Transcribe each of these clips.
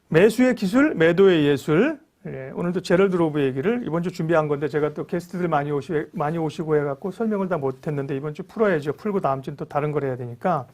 매수의 기술, 매도의 예술. 예, 오늘도 제럴드 로브 얘기를 이번 주 준비한 건데 제가 또 게스트들 많이 오시고 해갖고 설명을 다 못했는데 이번 주 풀어야죠. 풀고 다음 주는 또 다른 걸 해야 되니까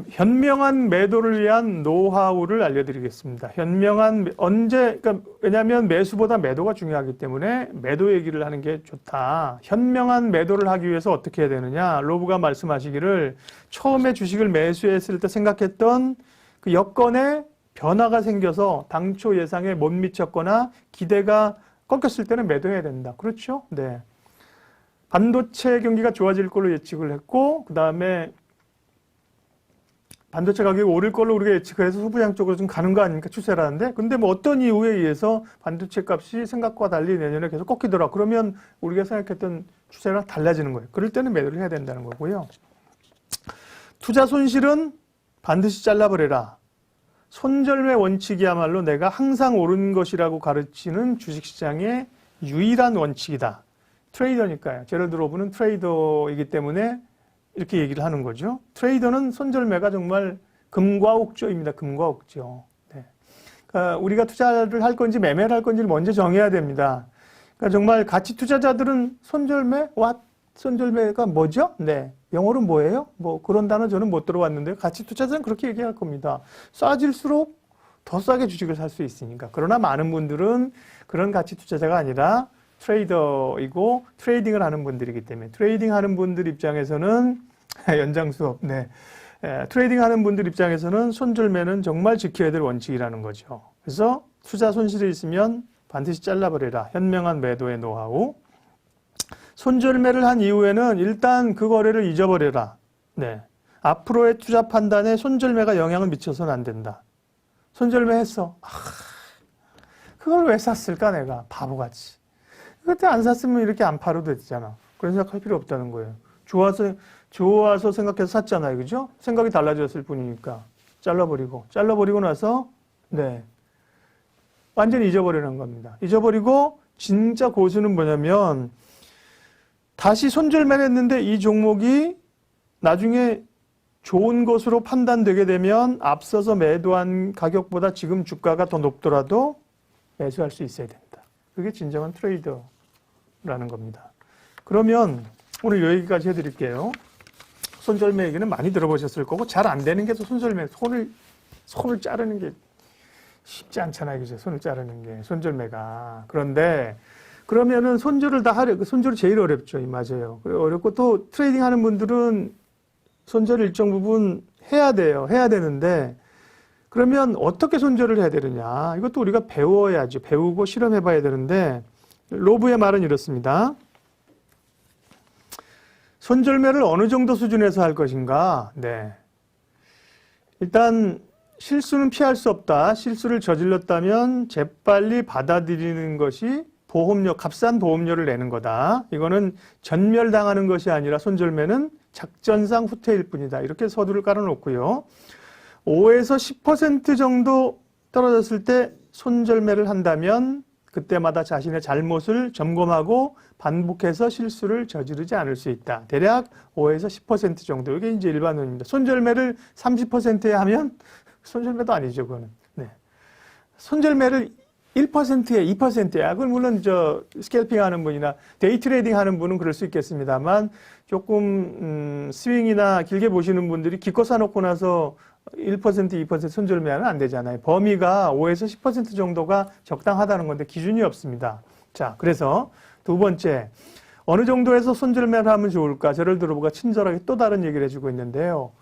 현명한 매도를 위한 노하우를 알려드리겠습니다. 현명한 그러니까 왜냐하면 매수보다 매도가 중요하기 때문에 매도 얘기를 하는 게 좋다. 현명한 매도를 하기 위해서 어떻게 해야 되느냐? 로브가 말씀하시기를 처음에 주식을 매수했을 때 생각했던 그 여건에 변화가 생겨서 당초 예상에 못 미쳤거나 기대가 꺾였을 때는 매도해야 된다. 그렇죠? 네. 반도체 경기가 좋아질 걸로 예측을 했고, 그 다음에 반도체 가격이 오를 걸로 우리가 예측을 해서 소부장 쪽으로 좀 가는 거 아닙니까? 추세라는데. 근데 뭐 어떤 이유에 의해서 반도체 값이 생각과 달리 내년에 계속 꺾이더라. 그러면 우리가 생각했던 추세랑 달라지는 거예요. 그럴 때는 매도를 해야 된다는 거고요. 투자 손실은 반드시 잘라버려라. 손절매 원칙이야말로 내가 항상 옳은 것이라고 가르치는 주식시장의 유일한 원칙이다. 트레이더니까요. 제럴드 로브는 트레이더이기 때문에 이렇게 얘기를 하는 거죠. 트레이더는 손절매가 정말 금과 옥조입니다. 금과 옥조. 네. 그러니까 우리가 투자를 할 건지 매매를 할 건지를 먼저 정해야 됩니다. 그러니까 정말 가치 투자자들은 손절매? 손절매가 뭐죠? 네. 영어로 뭐예요? 뭐 그런 단어 저는 못 들어봤는데요. 가치 투자자는 그렇게 얘기할 겁니다. 싸질수록 더 싸게 주식을 살 수 있으니까. 그러나 많은 분들은 그런 가치 투자자가 아니라 트레이더이고 트레이딩을 하는 분들이기 때문에 트레이딩 하는 분들 입장에서는 연장 수업, 네. 트레이딩 하는 분들 입장에서는 손절매는 정말 지켜야 될 원칙이라는 거죠. 그래서 투자 손실이 있으면 반드시 잘라버려라. 현명한 매도의 노하우. 손절매를 한 이후에는 일단 그 거래를 잊어버려라. 네. 앞으로의 투자 판단에 손절매가 영향을 미쳐서는 안 된다. 손절매 했어. 그걸 왜 샀을까 내가 바보같이. 그때 안 샀으면 이렇게 안 팔아도 되잖아. 그런 생각할 필요 없다는 거예요. 좋아서 생각해서 샀잖아요. 그죠? 생각이 달라졌을 뿐이니까. 잘라버리고 나서, 네. 완전히 잊어버리는 겁니다. 잊어버리고, 진짜 고수는 뭐냐면, 다시 손절매를 했는데 이 종목이 나중에 좋은 것으로 판단되게 되면 앞서서 매도한 가격보다 지금 주가가 더 높더라도 매수할 수 있어야 된다. 그게 진정한 트레이더라는 겁니다. 그러면 오늘 여기까지 해드릴게요. 손절매 얘기는 많이 들어보셨을 거고 잘 안 되는 게 또 손절매. 손을 자르는 게 쉽지 않잖아요. 그죠? 손을 자르는 게 손절매가. 그런데 그러면은 손절을 다 하려, 손절이 제일 어렵죠. 맞아요. 어렵고 또 트레이딩 하는 분들은 손절을 일정 부분 해야 돼요. 해야 되는데 그러면 어떻게 손절을 해야 되느냐. 이것도 우리가 배워야죠. 배우고 실험해 봐야 되는데 로브의 말은 이렇습니다. 손절매를 어느 정도 수준에서 할 것인가. 네. 일단 실수는 피할 수 없다. 실수를 저질렀다면 재빨리 받아들이는 것이 값싼 보험료를 내는 거다. 이거는 전멸당하는 것이 아니라 손절매는 작전상 후퇴일 뿐이다. 이렇게 서두를 깔아놓고요. 5에서 10% 정도 떨어졌을 때 손절매를 한다면 그때마다 자신의 잘못을 점검하고 반복해서 실수를 저지르지 않을 수 있다. 대략 5에서 10% 정도. 이게 이제 일반론입니다. 손절매를 30%에 하면 손절매도 아니죠, 그거는. 네. 손절매를 1%에 2%야. 그건 물론 스캘핑 하는 분이나 데이 트레이딩 하는 분은 그럴 수 있겠습니다만 조금 스윙이나 길게 보시는 분들이 기껏 사놓고 나서 1%, 2% 손절매하면 안 되잖아요. 범위가 5에서 10% 정도가 적당하다는 건데 기준이 없습니다. 자, 그래서 두 번째, 어느 정도에서 손절매를 하면 좋을까? 제럴드 로브가 친절하게 또 다른 얘기를 해주고 있는데요.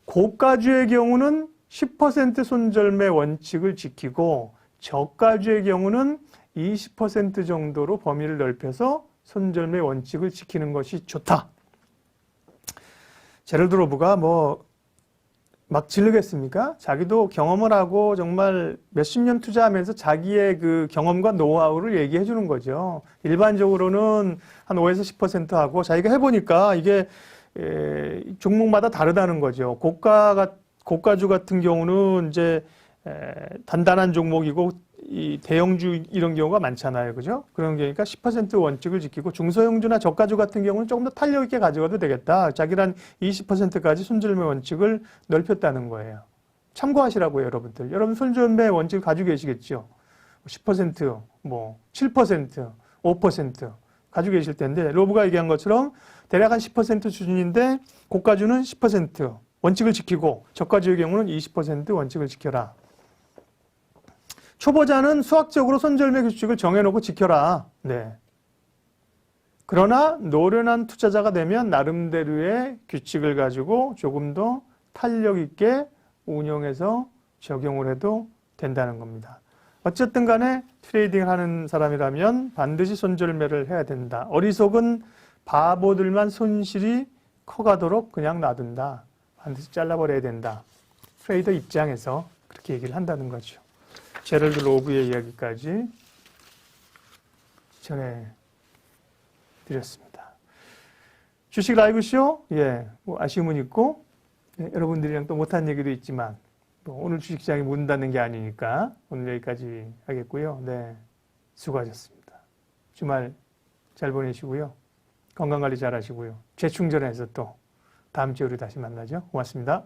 고가주의 경우는 10% 손절매 원칙을 지키고 저가주의 경우는 20% 정도로 범위를 넓혀서 손절매 원칙을 지키는 것이 좋다. 제럴드 로브가 막 지르겠습니까? 자기도 경험을 하고 정말 몇십 년 투자하면서 자기의 그 경험과 노하우를 얘기해 주는 거죠. 일반적으로는 한 5에서 10% 하고 자기가 해보니까 이게 종목마다 다르다는 거죠. 고가주 같은 경우는 이제 단단한 종목이고 이 대형주 이런 경우가 많잖아요. 그죠? 그런 경우니까 10% 원칙을 지키고 중소형주나 저가주 같은 경우는 조금 더 탄력 있게 가져가도 되겠다. 자기란 20%까지 손절매 원칙을 넓혔다는 거예요. 참고하시라고요, 여러분들. 여러분 손절매 원칙 가지고 계시겠죠? 10%, 뭐 7%, 5% 가지고 계실 텐데 로브가 얘기한 것처럼 대략 한 10% 수준인데 고가주는 10% 원칙을 지키고 저가주의 경우는 20% 원칙을 지켜라. 초보자는 수학적으로 손절매 규칙을 정해놓고 지켜라. 네. 그러나 노련한 투자자가 되면 나름대로의 규칙을 가지고 조금 더 탄력 있게 운영해서 적용을 해도 된다는 겁니다. 어쨌든 간에 트레이딩을 하는 사람이라면 반드시 손절매를 해야 된다. 어리석은 바보들만 손실이 커가도록 그냥 놔둔다. 반드시 잘라버려야 된다. 트레이더 입장에서 그렇게 얘기를 한다는 거죠. 제럴드 로브의 이야기까지 전해드렸습니다. 주식 라이브쇼, 뭐 아쉬움은 있고, 여러분들이랑 또 못한 얘기도 있지만, 오늘 주식시장이 문 닫는 게 아니니까 오늘 여기까지 하겠고요. 네, 수고하셨습니다. 주말 잘 보내시고요. 건강관리 잘 하시고요. 재충전해서 또 다음 주에 우리 다시 만나죠. 고맙습니다.